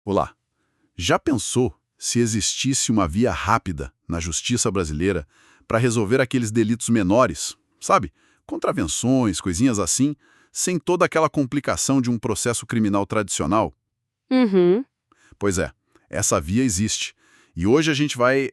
Olá, já pensou se existisse uma via rápida na justiça brasileira para resolver aqueles delitos menores, sabe? Contravenções, coisinhas assim, sem toda aquela complicação de um processo criminal tradicional? Uhum. Pois é, essa via existe. E hoje a gente vai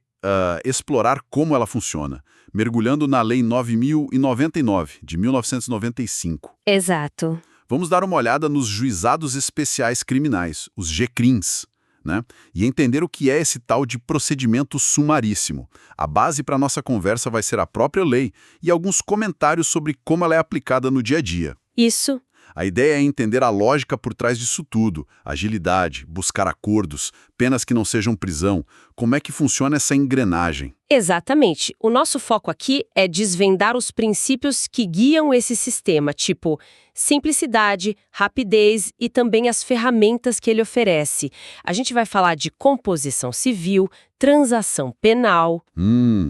explorar como ela funciona, mergulhando na Lei 9.099, de 1995. Exato. Vamos dar uma olhada nos juizados especiais criminais, os GCRIMs, né? E entender o que é esse tal de procedimento sumaríssimo. A base para nossa conversa vai ser a própria lei e alguns comentários sobre como ela é aplicada no dia a dia. Isso. A ideia é entender a lógica por trás disso tudo, agilidade, buscar acordos, penas que não sejam prisão, como é que funciona essa engrenagem. Exatamente. O nosso foco aqui é desvendar os princípios que guiam esse sistema, tipo simplicidade, rapidez e também as ferramentas que ele oferece. A gente vai falar de composição civil, transação penal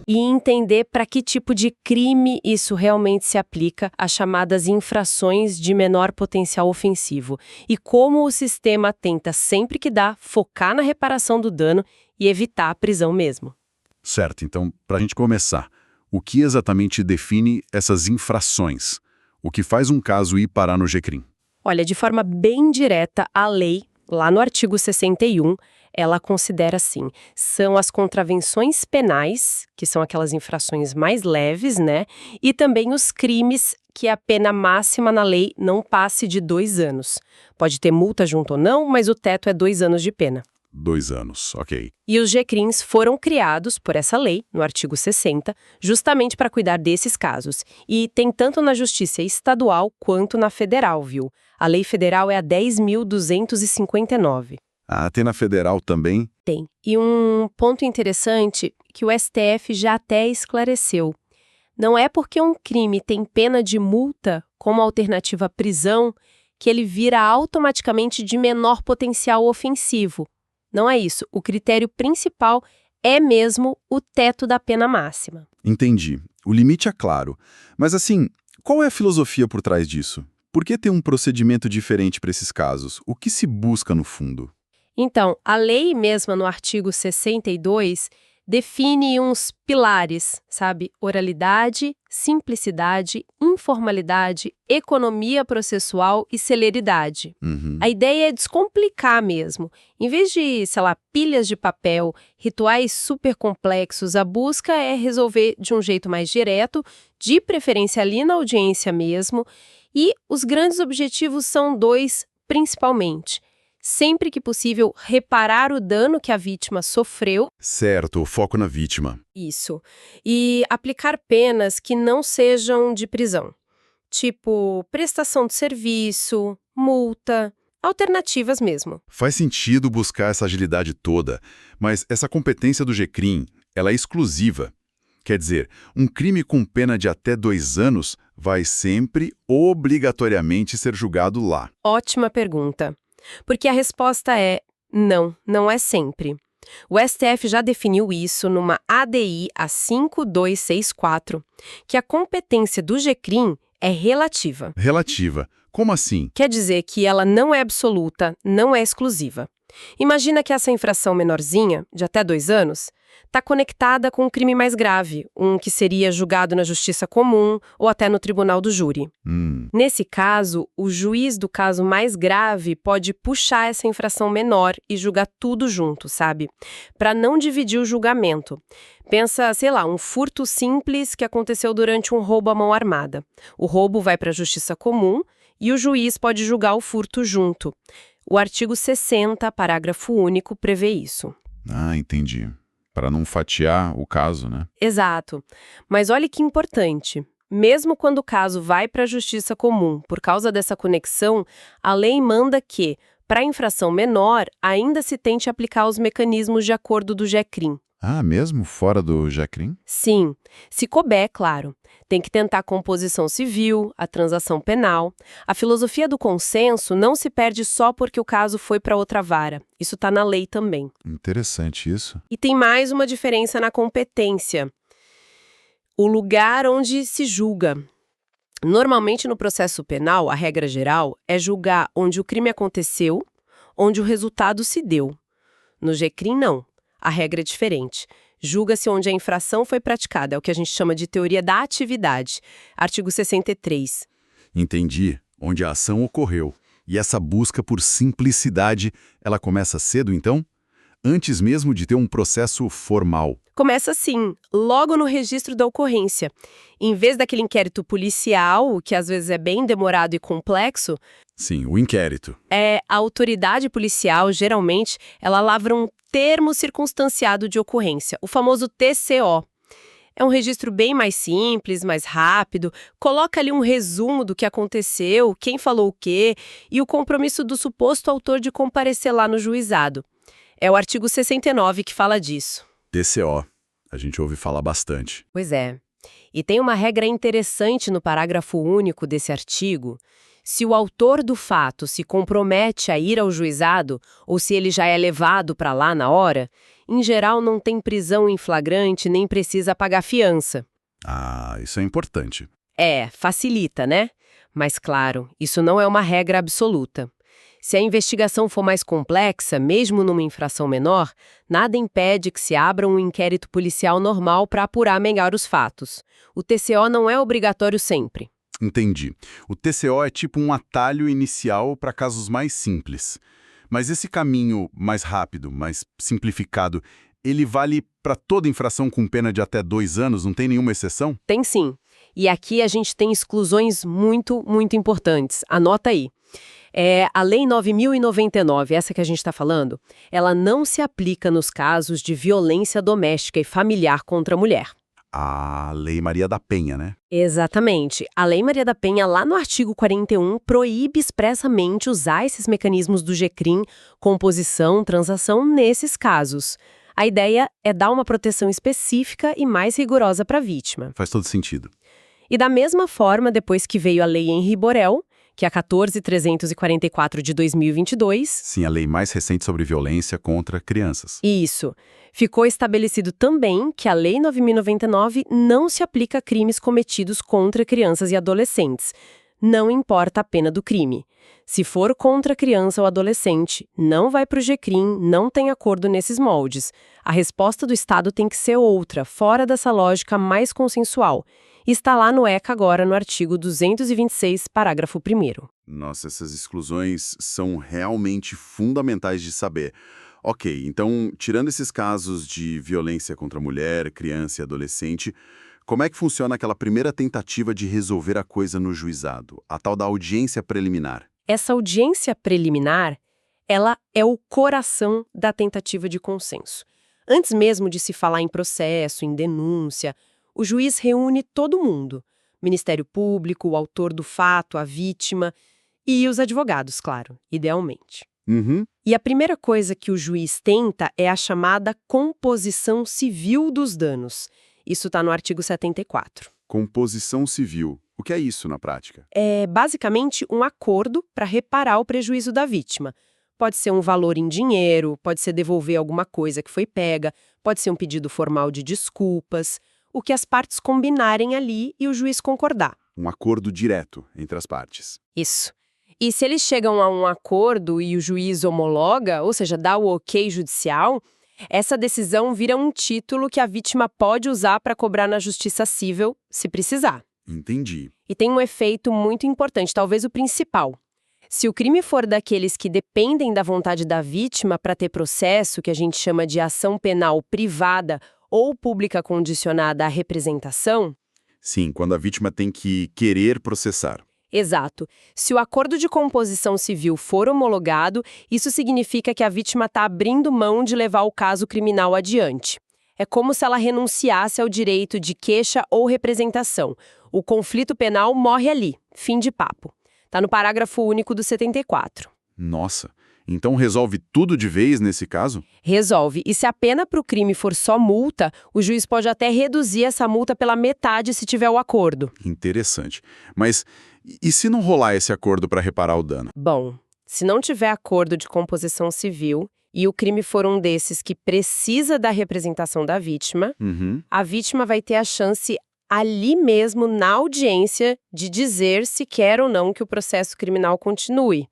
e entender para que tipo de crime isso realmente se aplica às chamadas infrações de menor potencial ofensivo e como o sistema tenta sempre que dá focar na reparação do dano e evitar a prisão mesmo. Certo, então, para a gente começar, o que exatamente define essas infrações? O que faz um caso ir parar no GCRIM? Olha, de forma bem direta, a lei, lá no artigo 61, ela considera assim, são as contravenções penais, que são aquelas infrações mais leves, né? E também os crimes que a pena máxima na lei não passe de 2 anos. Pode ter multa junto ou não, mas o teto é 2 anos de pena. 2 anos, ok. E os GCRIMs foram criados por essa lei, no artigo 60, justamente para cuidar desses casos. E tem tanto na justiça estadual quanto na federal, viu? A lei federal é a 10.259. Ah, tem na federal também? Tem. E um ponto interessante que o STF já até esclareceu. Não é porque um crime tem pena de multa como alternativa à prisão que ele vira automaticamente de menor potencial ofensivo. Não é isso. O critério principal é mesmo o teto da pena máxima. Entendi. O limite é claro. Mas assim, qual é a filosofia por trás disso? Por que ter um procedimento diferente para esses casos? O que se busca no fundo? Então, a lei mesma no artigo 62 define uns pilares, sabe? Oralidade, simplicidade, informalidade, economia processual e celeridade. A ideia é descomplicar mesmo. Em vez de, sei lá, pilhas de papel, rituais super complexos, a busca é resolver de um jeito mais direto, de preferência ali na audiência mesmo. E os grandes objetivos são 2, principalmente. Sempre que possível, reparar o dano que a vítima sofreu. Certo, o foco na vítima. Isso. E aplicar penas que não sejam de prisão. Tipo, prestação de serviço, multa, alternativas mesmo. Faz sentido buscar essa agilidade toda, mas essa competência do GCRIM, ela é exclusiva. Quer dizer, um crime com pena de até 2 anos vai sempre, obrigatoriamente, ser julgado lá. Ótima pergunta. Porque a resposta é não, não é sempre. O STF já definiu isso numa ADI a 5264, que a competência do GCRIM é relativa. Relativa. Como assim? Quer dizer que ela não é absoluta, não é exclusiva. Imagina que essa infração menorzinha, de até 2 anos, está conectada com um crime mais grave, um que seria julgado na justiça comum ou até no tribunal do júri. Nesse caso, o juiz do caso mais grave pode puxar essa infração menor e julgar tudo junto, sabe? Para não dividir o julgamento. Pensa, sei lá, um furto simples que aconteceu durante um roubo à mão armada. O roubo vai para a justiça comum e o juiz pode julgar o furto junto. O artigo 60, parágrafo único, prevê isso. Ah, entendi. Para não fatiar o caso, né? Exato. Mas olha que importante. Mesmo quando o caso vai para a justiça comum, por causa dessa conexão, a lei manda que, para infração menor, ainda se tente aplicar os mecanismos de acordo do GCRIM. Ah, mesmo fora do GCRIM? Sim, se couber, claro. Tem que tentar a composição civil, a transação penal. A filosofia do consenso não se perde só porque o caso foi para outra vara. Isso está na lei também. Interessante isso. E tem mais uma diferença na competência. O lugar onde se julga. Normalmente no processo penal, a regra geral é julgar onde o crime aconteceu, onde o resultado se deu. No GCRIM, não. A regra é diferente. Julga-se onde a infração foi praticada, é o que a gente chama de teoria da atividade, artigo 63. Entendi. Onde a ação ocorreu. E essa busca por simplicidade, ela começa cedo, então? Antes mesmo de ter um processo formal. Começa assim, logo no registro da ocorrência. Em vez daquele inquérito policial, que às vezes é bem demorado e complexo, Sim, o inquérito. a autoridade policial, geralmente, ela lavra um termo circunstanciado de ocorrência, o famoso TCO. É um registro bem mais simples, mais rápido, coloca ali um resumo do que aconteceu, quem falou o quê e o compromisso do suposto autor de comparecer lá no juizado. É o artigo 69 que fala disso. TCO. A gente ouve falar bastante. Pois é. E tem uma regra interessante no parágrafo único desse artigo. Se o autor do fato se compromete a ir ao juizado, ou se ele já é levado para lá na hora, em geral não tem prisão em flagrante nem precisa pagar fiança. Ah, isso é importante. Facilita, né? Mas claro, isso não é uma regra absoluta. Se a investigação for mais complexa, mesmo numa infração menor, nada impede que se abra um inquérito policial normal para apurar melhor os fatos. O TCO não é obrigatório sempre. Entendi. O TCO é tipo um atalho inicial para casos mais simples. Mas esse caminho mais rápido, mais simplificado, ele vale para toda infração com pena de até 2 anos? Não tem nenhuma exceção? Tem sim. E aqui a gente tem exclusões muito, muito importantes. Anota aí. A Lei 9.099, essa que a gente está falando, ela não se aplica nos casos de violência doméstica e familiar contra a mulher. A Lei Maria da Penha, né? Exatamente. A Lei Maria da Penha, lá no artigo 41, proíbe expressamente usar esses mecanismos do GCRIM, composição, transação, nesses casos. A ideia é dar uma proteção específica e mais rigorosa para a vítima. Faz todo sentido. E da mesma forma, depois que veio a Lei Henri Borel, que é a 14.344 de 2022... Sim, a lei mais recente sobre violência contra crianças. Isso. Ficou estabelecido também que a Lei 9.099 não se aplica a crimes cometidos contra crianças e adolescentes. Não importa a pena do crime. Se for contra criança ou adolescente, não vai para o GCRIM, não tem acordo nesses moldes. A resposta do Estado tem que ser outra, fora dessa lógica mais consensual. Está lá no ECA agora, no artigo 226, parágrafo 1º. Nossa, essas exclusões são realmente fundamentais de saber. Ok, então, tirando esses casos de violência contra a mulher, criança e adolescente, como é que funciona aquela primeira tentativa de resolver a coisa no juizado, a tal da audiência preliminar? Essa audiência preliminar, ela é o coração da tentativa de consenso. Antes mesmo de se falar em processo, em denúncia, o juiz reúne todo mundo, Ministério Público, o autor do fato, a vítima e os advogados, claro, idealmente. Uhum. E a primeira coisa que o juiz tenta é a chamada composição civil dos danos. Isso está no artigo 74. Composição civil. O que é isso na prática? É basicamente um acordo para reparar o prejuízo da vítima. Pode ser um valor em dinheiro, pode ser devolver alguma coisa que foi pega, pode ser um pedido formal de desculpas, o que as partes combinarem ali e o juiz concordar. Um acordo direto entre as partes. Isso. E se eles chegam a um acordo e o juiz homologa, ou seja, dá o ok judicial, essa decisão vira um título que a vítima pode usar para cobrar na justiça civil, se precisar. Entendi. E tem um efeito muito importante, talvez o principal. Se o crime for daqueles que dependem da vontade da vítima para ter processo, que a gente chama de ação penal privada ou pública condicionada à representação... Sim, quando a vítima tem que querer processar. Exato. Se o acordo de composição civil for homologado, isso significa que a vítima está abrindo mão de levar o caso criminal adiante. É como se ela renunciasse ao direito de queixa ou representação. O conflito penal morre ali. Fim de papo. Está no parágrafo único do 74. Nossa, então resolve tudo de vez nesse caso? Resolve. E se a pena para o crime for só multa, o juiz pode até reduzir essa multa pela metade se tiver o acordo. Interessante. Mas e se não rolar esse acordo para reparar o dano? Bom, se não tiver acordo de composição civil e o crime for um desses que precisa da representação da vítima, a vítima vai ter a chance ali mesmo na audiência de dizer se quer ou não que o processo criminal continue.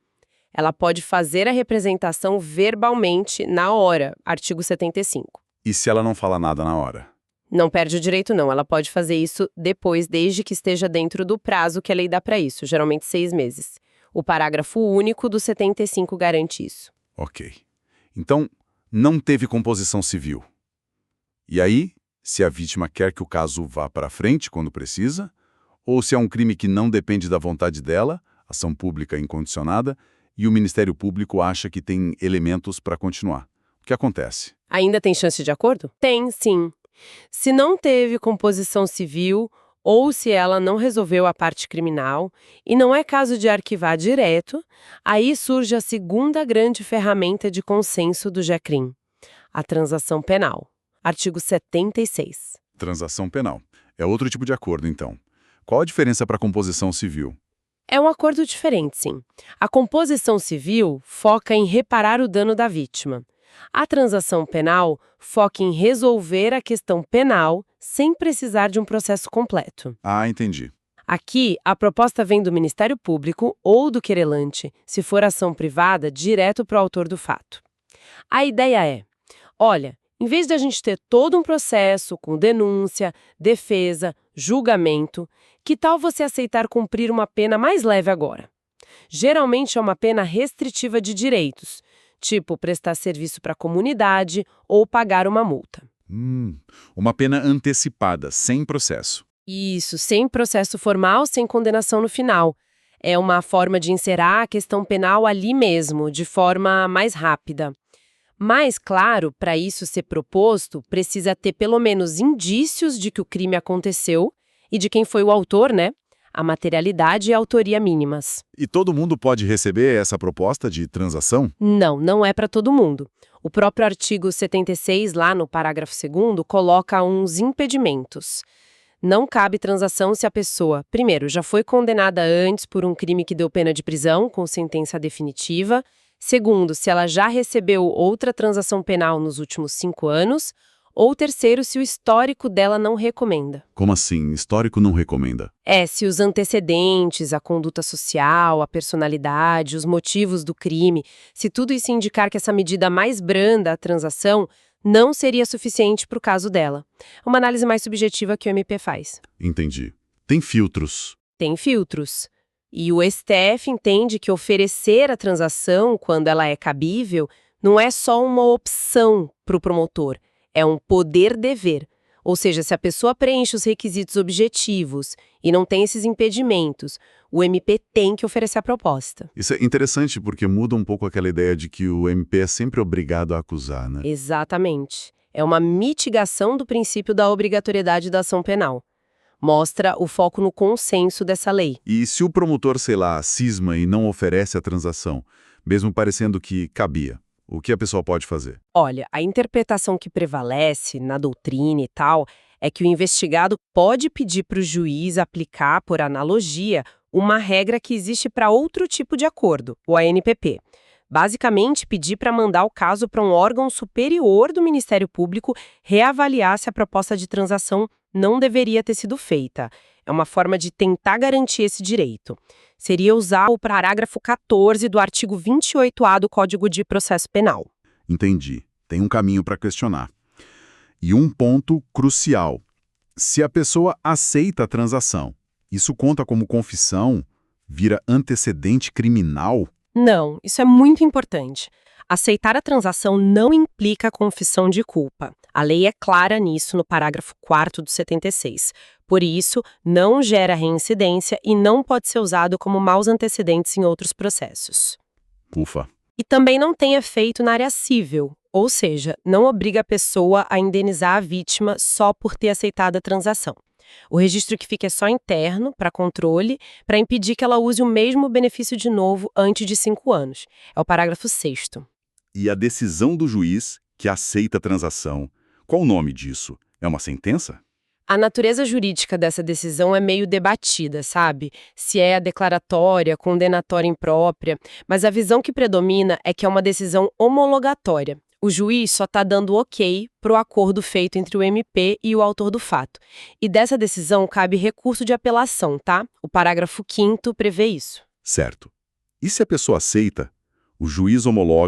Ela pode fazer a representação verbalmente na hora, artigo 75. E se ela não fala nada na hora? Não perde o direito, não. Ela pode fazer isso depois, desde que esteja dentro do prazo que a lei dá para isso, geralmente 6 meses. O parágrafo único do 75 garante isso. Ok. Então, não teve composição civil. E aí, se a vítima quer que o caso vá para frente quando precisa, ou se é um crime que não depende da vontade dela, ação pública incondicionada, e o Ministério Público acha que tem elementos para continuar. O que acontece? Ainda tem chance de acordo? Tem, sim. Se não teve composição civil ou se ela não resolveu a parte criminal e não é caso de arquivar direto, aí surge a segunda grande ferramenta de consenso do GECRIM, a transação penal. Artigo 76. Transação penal. É outro tipo de acordo, então. Qual a diferença para a composição civil? É um acordo diferente, sim. A composição civil foca em reparar o dano da vítima. A transação penal foca em resolver a questão penal sem precisar de um processo completo. Ah, entendi. Aqui, a proposta vem do Ministério Público ou do querelante, se for ação privada, direto para o autor do fato. A ideia é, olha, em vez de a gente ter todo um processo com denúncia, defesa, julgamento, que tal você aceitar cumprir uma pena mais leve agora? Geralmente é uma pena restritiva de direitos, tipo prestar serviço para a comunidade ou pagar uma multa. Uma pena antecipada, sem processo. Isso, sem processo formal, sem condenação no final. É uma forma de encerrar a questão penal ali mesmo, de forma mais rápida. Mas, claro, para isso ser proposto, precisa ter pelo menos indícios de que o crime aconteceu e de quem foi o autor, né? A materialidade e a autoria mínimas. E todo mundo pode receber essa proposta de transação? Não, não é para todo mundo. O próprio artigo 76, lá no parágrafo 2º, coloca uns impedimentos. Não cabe transação se a pessoa, primeiro, já foi condenada antes por um crime que deu pena de prisão, com sentença definitiva. Segundo, se ela já recebeu outra transação penal nos últimos 5 anos. Ou terceiro, se o histórico dela não recomenda. Como assim? Histórico não recomenda? Se os antecedentes, a conduta social, a personalidade, os motivos do crime, se tudo isso indicar que essa medida mais branda, a transação, não seria suficiente para o caso dela. Uma análise mais subjetiva que o MP faz. Entendi. Tem filtros. Tem filtros. E o STF entende que oferecer a transação, quando ela é cabível, não é só uma opção para o promotor. É um poder-dever, ou seja, se a pessoa preenche os requisitos objetivos e não tem esses impedimentos, o MP tem que oferecer a proposta. Isso é interessante porque muda um pouco aquela ideia de que o MP é sempre obrigado a acusar, né? Exatamente. É uma mitigação do princípio da obrigatoriedade da ação penal. Mostra o foco no consenso dessa lei. E se o promotor, sei lá, cisma e não oferece a transação, mesmo parecendo que cabia? O que a pessoa pode fazer? Olha, a interpretação que prevalece na doutrina e tal é que o investigado pode pedir para o juiz aplicar, por analogia, uma regra que existe para outro tipo de acordo, o ANPP. Basicamente, pedir para mandar o caso para um órgão superior do Ministério Público reavaliar se a proposta de transação não deveria ter sido feita. É uma forma de tentar garantir esse direito. Seria usar o parágrafo 14 do artigo 28A do Código de Processo Penal. Entendi. Tem um caminho para questionar. E um ponto crucial. Se a pessoa aceita a transação, isso conta como confissão? Vira antecedente criminal? Não, isso é muito importante. Aceitar a transação não implica confissão de culpa. A lei é clara nisso no parágrafo 4º do 76. Por isso, não gera reincidência e não pode ser usado como maus antecedentes em outros processos. Ufa. E também não tem efeito na área civil, ou seja, não obriga a pessoa a indenizar a vítima só por ter aceitado a transação. O registro que fica é só interno, para controle, para impedir que ela use o mesmo benefício de novo antes de 5 anos. É o parágrafo 6º. E a decisão do juiz que aceita a transação, qual o nome disso? É uma sentença? A natureza jurídica dessa decisão é meio debatida, sabe? Se é declaratória, condenatória imprópria, mas a visão que predomina é que é uma decisão homologatória. O juiz só está dando ok para o acordo feito entre o MP e o autor do fato. E dessa decisão cabe recurso de apelação, tá? O parágrafo 5º prevê isso. Certo. E se a pessoa aceita, O juiz homologa